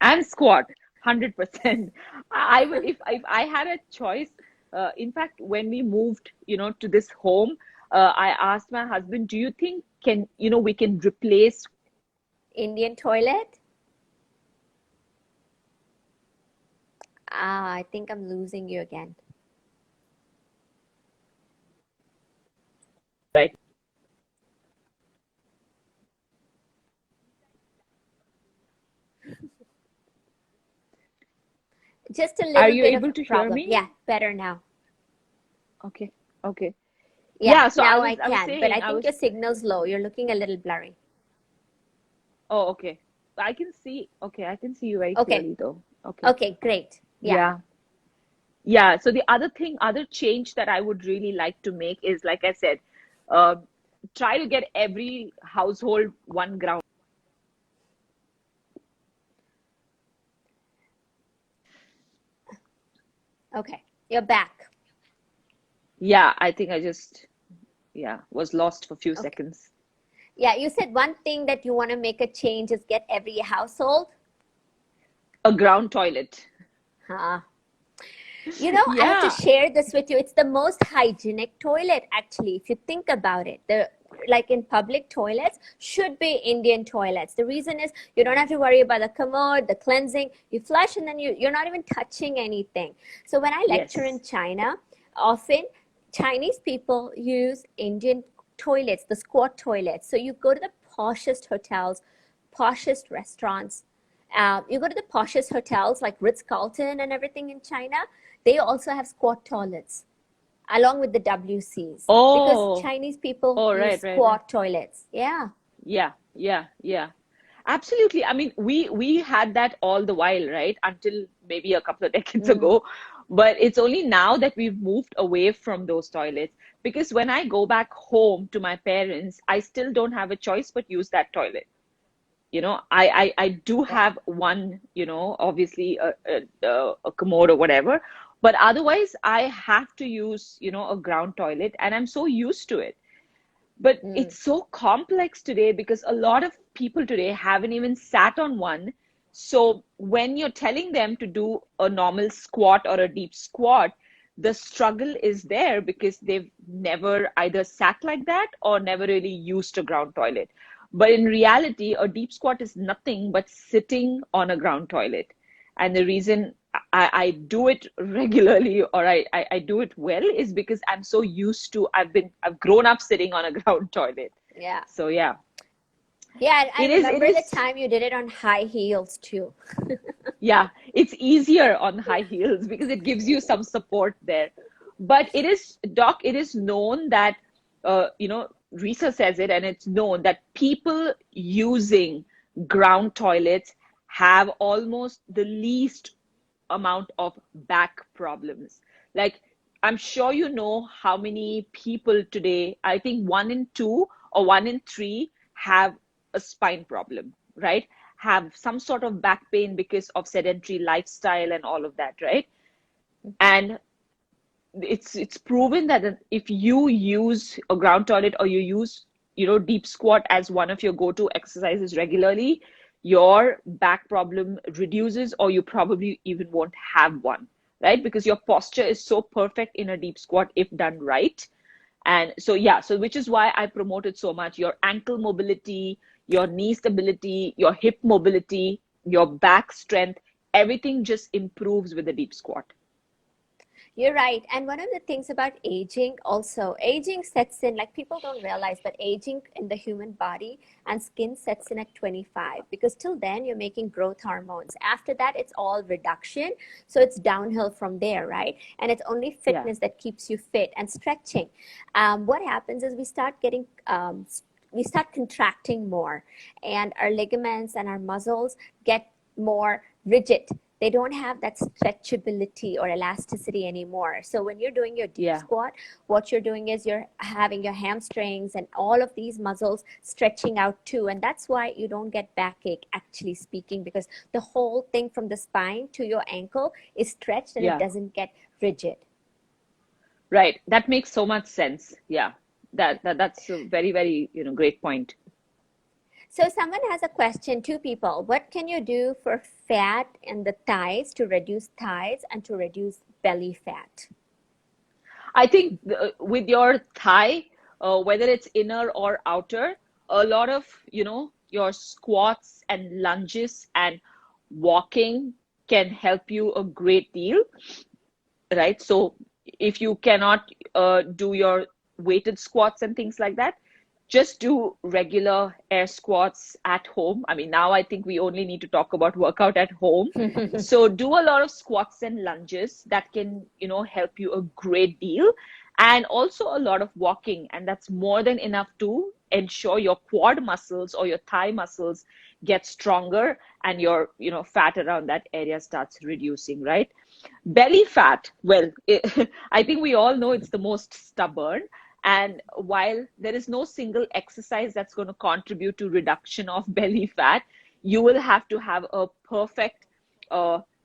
And squat 100%. I would, if I had a choice. In fact, when we moved to this home, I asked my husband, do you think we can replace, Indian toilet. Ah, I think I'm losing you again. right? Just a Are little you bit of able a to hear problem. me? Yeah, better now. Okay, okay. Yeah, Yeah, so i now was I i was can. But I saying I think was your signal's low. You're looking a little blurry. Oh, okay. I can see. Okay, I can see you very Okay. clearly though. Okay. Okay, great. Yeah. Yeah. Yeah, so the other change that I would really like to make is, like I said, uh, try to get every household one ground. Okay. You're back. Yeah, I think I just, yeah, was lost for a few Okay. seconds. Yeah, you said one thing that you want to make a change is get every household. A ground toilet. Huh. You know, I have to Yeah. share this with you. It's the most hygienic toilet, actually, if you think about it. The like in public toilets should be Indian toilets. The reason is you don't have to worry about the commode, the cleansing. You flush and then you're not even touching anything. So when I lecture in Yes. China, often Chinese people use Indian toilets, the squat toilets. So you go to the poshest hotels, poshest restaurants. You go to the poshest hotels like Ritz-Carlton and everything in China. They also have squat toilets along with the WCs because Oh, Chinese people oh, use right, right, right. squat toilets. Yeah. Yeah, yeah, yeah. Absolutely. I mean, we had that all the while, right? Until maybe a couple of decades Mm. ago. But it's only now that we've moved away from those toilets. Because when I go back home to my parents, I still don't have a choice but use that toilet. I do Yeah. have one, obviously a commode or whatever, but otherwise I have to use, a ground toilet, and I'm so used to it. But Mm. it's so complex today because a lot of people today haven't even sat on one. So when you're telling them to do a normal squat or a deep squat, the struggle is there because they've never either sat like that or never really used a ground toilet. But in reality, a deep squat is nothing but sitting on a ground toilet. And the reason I do it regularly, or I do it well, is because I'm so used to, I've grown up sitting on a ground toilet. Yeah. So yeah, Yeah, and I it remember the is, time you did it on high heels too. yeah, it's easier on high heels because it gives you some support there. But it is, Doc, it is known that, Risa says it, and it's known that people using ground toilets have almost the least amount of back problems. Like, I'm sure you know how many people today, I think 1 in 2 or 1 in 3 have a spine problem, right? Have some sort of back pain because of sedentary lifestyle and all of that, right? Mhm. And it's proven that if you use a ground toilet, or you use, deep squat as one of your go-to exercises regularly, your back problem reduces, or you probably even won't have one, right? Because your posture is so perfect in a deep squat if done right. And so yeah, so which is why I promote it so much. Your ankle mobility, your knee stability, your hip mobility, your back strength, everything just improves with the deep squat. You're right. And one of the things about aging, also, aging sets in, like people don't realize, but aging in the human body and skin sets in at 25, because till then you're making growth hormones. After that, it's all reduction. So it's downhill from there, right? And it's only Yeah. fitness that keeps you fit and stretching. What happens is we start contracting more, and our ligaments and our muscles get more rigid. They don't have that stretchability or elasticity anymore. So when you're doing your deep Yeah. squat, what you're doing is you're having your hamstrings and all of these muscles stretching out too. And that's why you don't get backache, actually speaking, because the whole thing from the spine to your ankle is stretched and it Yeah. doesn't get rigid. Right. That makes so much sense. Yeah. That's a very, very, great point. So someone has a question, two people. What can you do for fat in the thighs to reduce thighs and to reduce belly fat? I think with your thigh, whether it's inner or outer, a lot of, your squats and lunges and walking can help you a great deal, right? So if you cannot do your weighted squats and things like that, just do regular air squats at home. I mean, now I think we only need to talk about workout at home. So do a lot of squats and lunges that can, help you a great deal. And also a lot of walking. And that's more than enough to ensure your quad muscles or your thigh muscles get stronger, and your, fat around that area starts reducing, right? Belly fat, well, I think we all know it's the most stubborn. And while there is no single exercise that's going to contribute to reduction of belly fat, you will have to have a perfect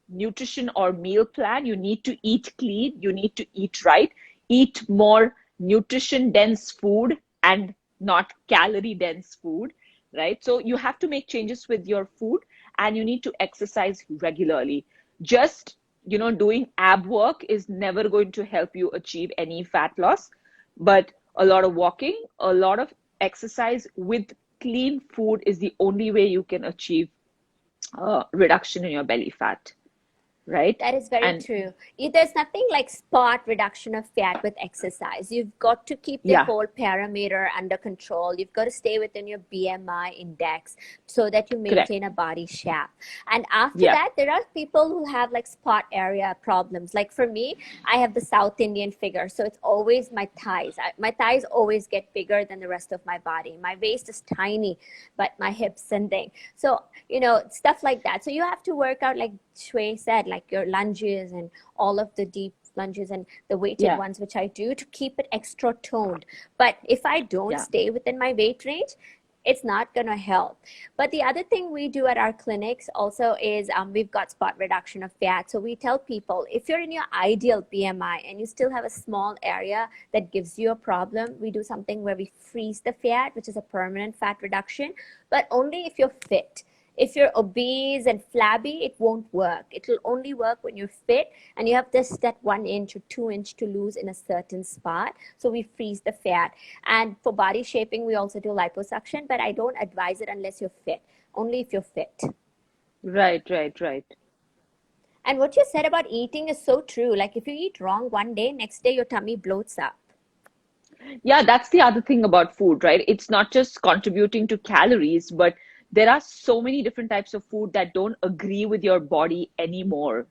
nutrition or meal plan. You need to eat clean, you need to eat right, eat more nutrition dense food and not calorie dense food, right? So you have to make changes with your food, and you need to exercise regularly. Just, doing ab work is never going to help you achieve any fat loss, but a lot of walking, a lot of exercise with clean food is the only way you can achieve reduction in your belly fat, right? That is very And true. There's nothing like spot reduction of fat with exercise. You've got to keep the yeah, whole parameter under control. You've got to stay within your BMI index so that you correct. maintain a body shape. And after Yeah, that, there are people who have like spot area problems. Like for me, I have the South Indian figure. So it's always my thighs. My thighs always get bigger than the rest of my body. My waist is tiny, but my hips and thing. So, stuff like that. So you have to work out, like Shway said, like your lunges and all of the deep lunges and the weighted yeah, ones, which I do to keep it extra toned. But if I don't yeah, stay within my weight range, it's not going to help. But the other thing we do at our clinics also is we've got spot reduction of fat. So we tell people, if you're in your ideal BMI and you still have a small area that gives you a problem, we do something where we freeze the fat, which is a permanent fat reduction, but only if you're fit. If you're obese and flabby, it won't work. It will only work when you're fit and you have just that 1 inch or 2 inch to lose in a certain spot. So we freeze the fat. And for body shaping, we also do liposuction, but I don't advise it unless you're fit, only if you're fit. Right, right, right. And what you said about eating is so true. Like if you eat wrong one day, next day your tummy bloats up. Yeah, that's the other thing about food, right? It's not just contributing to calories, but there are so many different types of food that don't agree with your body anymore,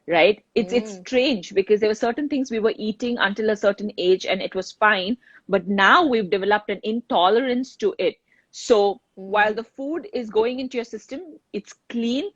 right? It's Mm, strange because there were certain things we were eating until a certain age and it was fine, but now we've developed an intolerance to it. So while mm, the food is going into your system, it's clean,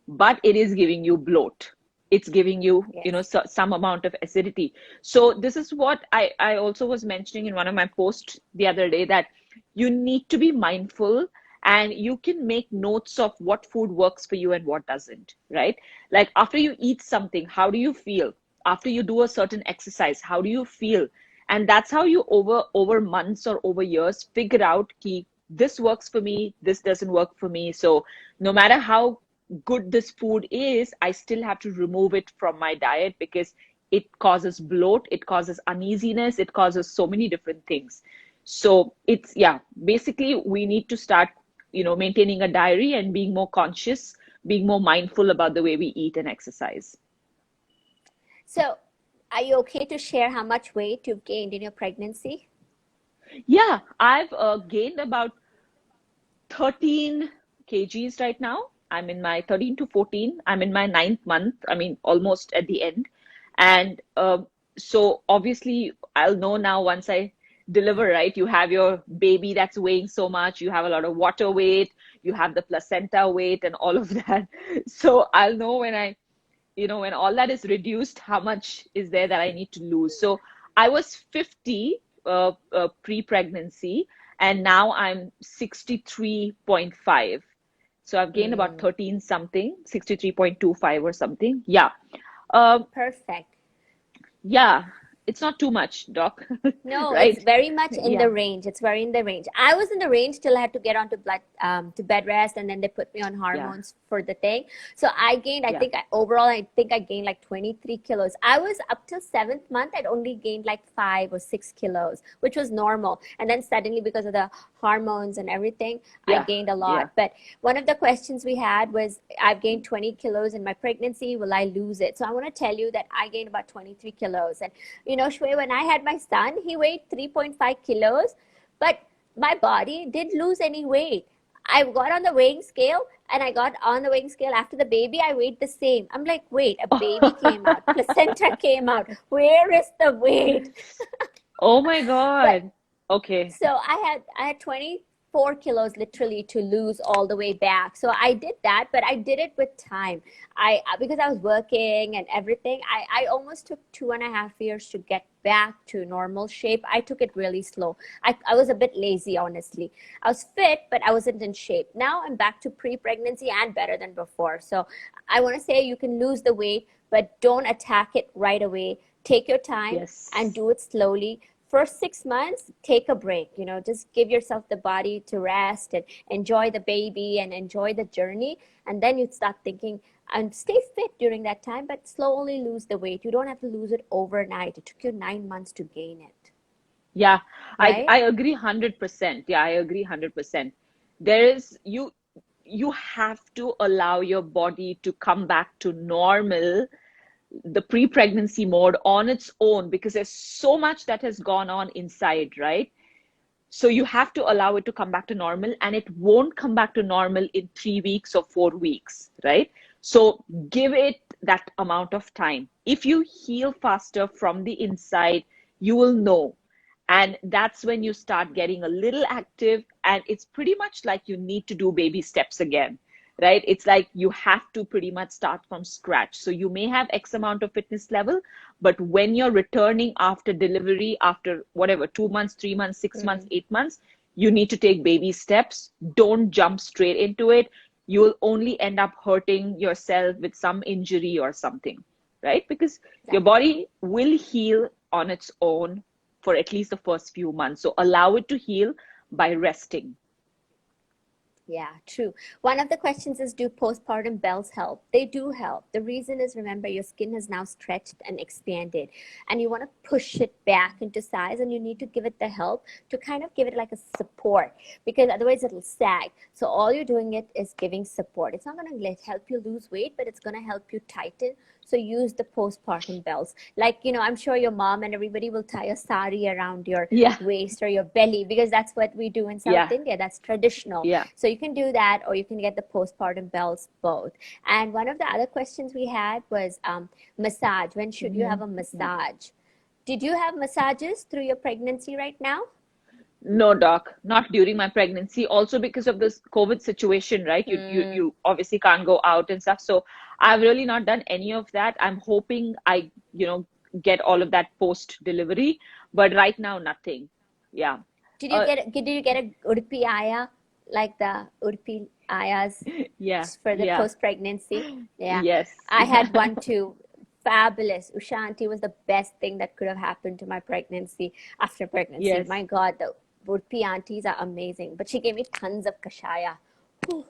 but it is giving you bloat. It's giving you, yes. some amount of acidity. So this is what I also was mentioning in one of my posts the other day, that you need to be mindful and you can make notes of what food works for you and what doesn't, right? Like after you eat something, how do you feel? After you do a certain exercise, how do you feel? And that's how you over months or over years figure out key, this works for me, this doesn't work for me. So no matter how good this food is, I still have to remove it from my diet because it causes bloat, it causes uneasiness, it causes so many different things. So it's, yeah, basically we need to start, maintaining a diary and being more conscious, being more mindful about the way we eat and exercise. So are you okay to share how much weight you've gained in your pregnancy? Yeah, I've gained about 13 kgs right now. I'm in my 13 to 14. I'm in my ninth month. I mean, almost at the end. And so obviously, I'll know now once I deliver, right? You have your baby that's weighing so much, you have a lot of water weight, you have the placenta weight, and all of that. So I'll know when when all that is reduced, how much is there that I need to lose. So I was 50 pre-pregnancy, and now I'm 63.5. So I've gained about Mm, 13 something, 63.25 or something. Yeah. Um, perfect. yeah, it's not too much, doc, No, it's right? very much in the Yeah, range. It's very in the range. I was in the range till I had to get onto blood to bed rest, and then they put me on yeah, hormones for the thing. So I gained, yeah, overall, I think I gained like 23 kilos. I was up till seventh month, I'd only gained like 5 or 6 kilos, which was normal. And then suddenly, because of the hormones and everything, I yeah, gained a yeah. lot. But one of the questions we had was, I've gained 20 kilos in my pregnancy. Will I lose it? So I want to tell you that I gained about 23 kilos. And Shway, when I had my son, he weighed 3.5 kilos, but my body didn't lose any weight. I got on the weighing scale and I got on the weighing scale after the baby. I weighed the same. I'm like, wait, a baby came out, placenta came out. Where is the weight? Oh my But God. Okay. so I had 24 kilos literally to lose all the way back. So I did that, but I did it with time. I because I was working and everything. I almost took 2.5 years to get back to normal shape. I took it really slow. I was a bit lazy, honestly. I was fit, but I wasn't in shape. Now I'm back to pre-pregnancy and better than before. So I want to say you can lose the weight, but don't attack it right away. Take your time and Yes. do it slowly. First 6 months, take a break, just give yourself the body to rest and enjoy the baby and enjoy the journey. And then you start thinking and stay fit during that time, but slowly lose the weight. You don't have to lose it overnight. It took you 9 months to gain it, Yeah, I right? agree 100%. Yeah, I agree 100%. There is you have to allow your body to come back to normal, the pre-pregnancy mode on its own, because there's so much that has gone on inside, right? So you have to allow it to come back to normal, and it won't come back to normal in 3 weeks or 4 weeks, right? So give it that amount of time. If you heal faster from the inside, you will know. And that's when you start getting a little active, and it's pretty much like you need to do baby steps again, right? It's like you have to pretty much start from scratch. So you may have X amount of fitness level, but when you're returning after delivery, after whatever, 2 months, 3 months, 6 months, Mm. 8 months, You need to take baby steps. Don't jump straight into it. You'll only end up hurting yourself with some injury or something, right? Because your Exactly. body will heal on its own for at least the first few months. So allow it to heal by resting. Yeah, true. One of the questions is, do postpartum bells help? They do help. The reason is, remember, your skin has now stretched and expanded, and you want to push it back into size, and you need to give it the help to kind of give it like a support, because otherwise it'll sag. So all you're doing it is giving support. It's not going to help you lose weight, but it's going to help you tighten. So use the postpartum bells. Like, I'm sure your mom and everybody will tie a sari around your Yeah, waist or your belly, because that's what we do in South yeah, India. That's traditional. yeah. So you can do that, or you can get the postpartum bells both. And one of the other questions we had was massage. When should you have a Yeah. massage? Did you have massages through your pregnancy right now? No, doc, not during my pregnancy. Also because of this COVID situation, right? Mm, You obviously can't go out and stuff. So I've really not done any of that. I'm hoping I, get all of that post delivery, but right now nothing. Yeah. Uh, did you get a Udupi Aya, like the Udupi Ayas yeah, for the yeah. post pregnancy? Yeah, Yes. I had one too. Fabulous. Ushanti was the best thing that could have happened to my pregnancy after pregnancy. Yes. My God, the Udupi aunties are amazing. But she gave me tons of kashaya. Whew.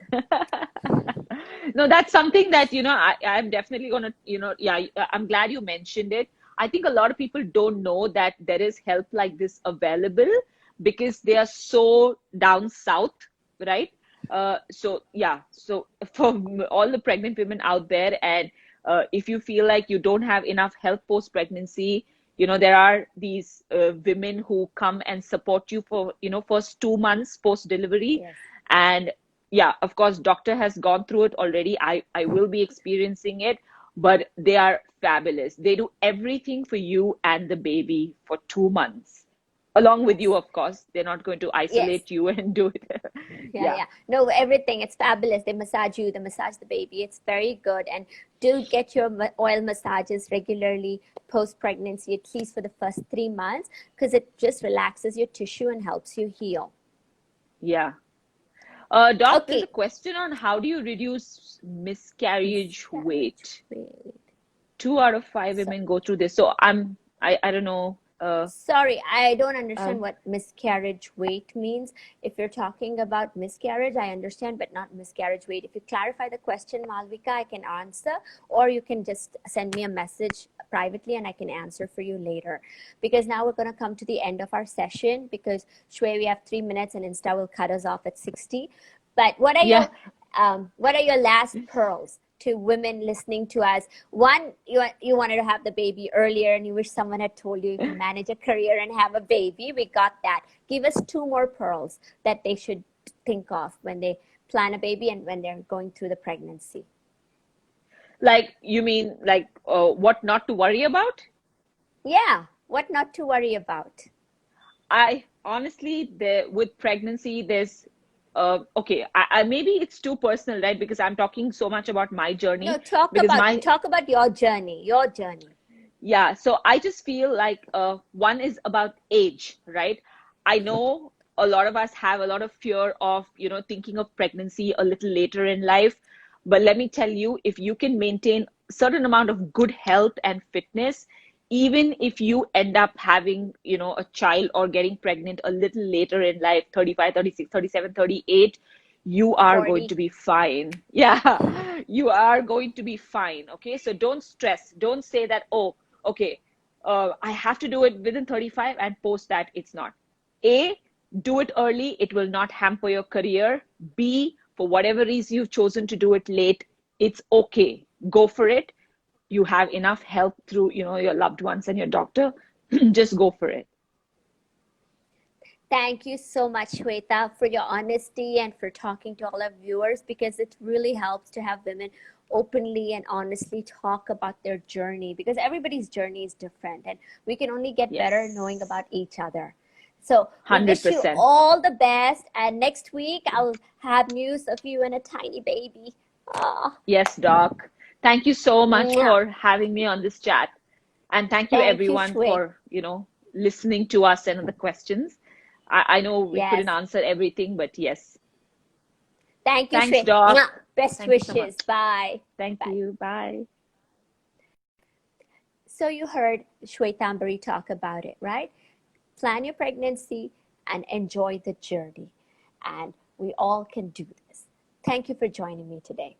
No, that's something that, I'm definitely gonna, yeah, I'm glad you mentioned it. I think a lot of people don't know that there is help like this available because they are so down south, right? So yeah, so for all the pregnant women out there, and if you feel like you don't have enough help post-pregnancy, there are these women who come and support you for, first 2 months post-delivery. Yes. And yeah, of course, doctor has gone through it already. I will be experiencing it, but they are fabulous. They do everything for you and the baby for 2 months, along with Yes. you, of course. They're not going to Yes. isolate you and do it. Yeah, Yeah, yeah. No, everything. It's fabulous. They massage you, they massage the baby. It's very good. And do get your oil massages regularly post pregnancy, at least for the first 3 months, because it just relaxes your tissue and helps you heal. yeah. Doc, there's a Okay. question on how do you reduce miscarriage Miscarriage weight? rate. 2 out of 5 So, women go through this. So I don't know. sorry, I don't understand Um, what miscarriage weight means. If you're talking about miscarriage, I understand, but not miscarriage weight. If you clarify the question, Malvika, I can answer, or you can just send me a message privately and I can answer for you later. Because now we're going to come to the end of our session, because Shway, we have 3 minutes and Insta will cut us off at 60. But yeah. what are your last pearls to women listening to us? One, you wanted to have the baby earlier and you wish someone had told you you can manage a career and have a baby. We got that. Give us two more pearls that they should think of when they plan a baby and when they're going through the pregnancy. Like, you mean like what not to worry about? Yeah, what not to worry about. I honestly, there with pregnancy, there's okay, I maybe it's too personal, right? Because I'm talking so much about my No, journey because my talk about your journey, your journey. yeah, so I just feel like one is about age, right? I know a lot of us have a lot of fear of, thinking of pregnancy a little later in life. But let me tell you, if you can maintain a certain amount of good health and fitness, even if you end up having, a child or getting pregnant a little later in life, 35, 36, 37, 38, you are going 40. to be fine. Yeah, you are going to be fine. Okay, so don't stress. Don't say that, oh, okay, I have to do it within 35 and post that it's not. A, do it early. It will not hamper your career. B, for whatever reason you've chosen to do it late, it's okay. Go for it. You have enough help through, your loved ones and your doctor. Just go for it. Thank you so much, Shweta, for your honesty and for talking to all our viewers, because it really helps to have women openly and honestly talk about their journey, because everybody's journey is different and we can only get better knowing Yes. about each other. So we wish you 100%. all the best. And next week, I'll have news of you and a tiny baby. Ah, Yes, Doc. Thank you so much mwah. for having me on this chat. And thank you Thank you, everyone Shwe. for, listening to us and the questions. I know we Yes. couldn't answer everything, but yes. Thank you, Thanks, Shwet. Doc. Best Thank you so wishes. much. Bye. Thank Bye. you. Bye. So you heard Shwetambari talk about it, right? Plan your pregnancy and enjoy the journey. And we all can do this. Thank you for joining me today.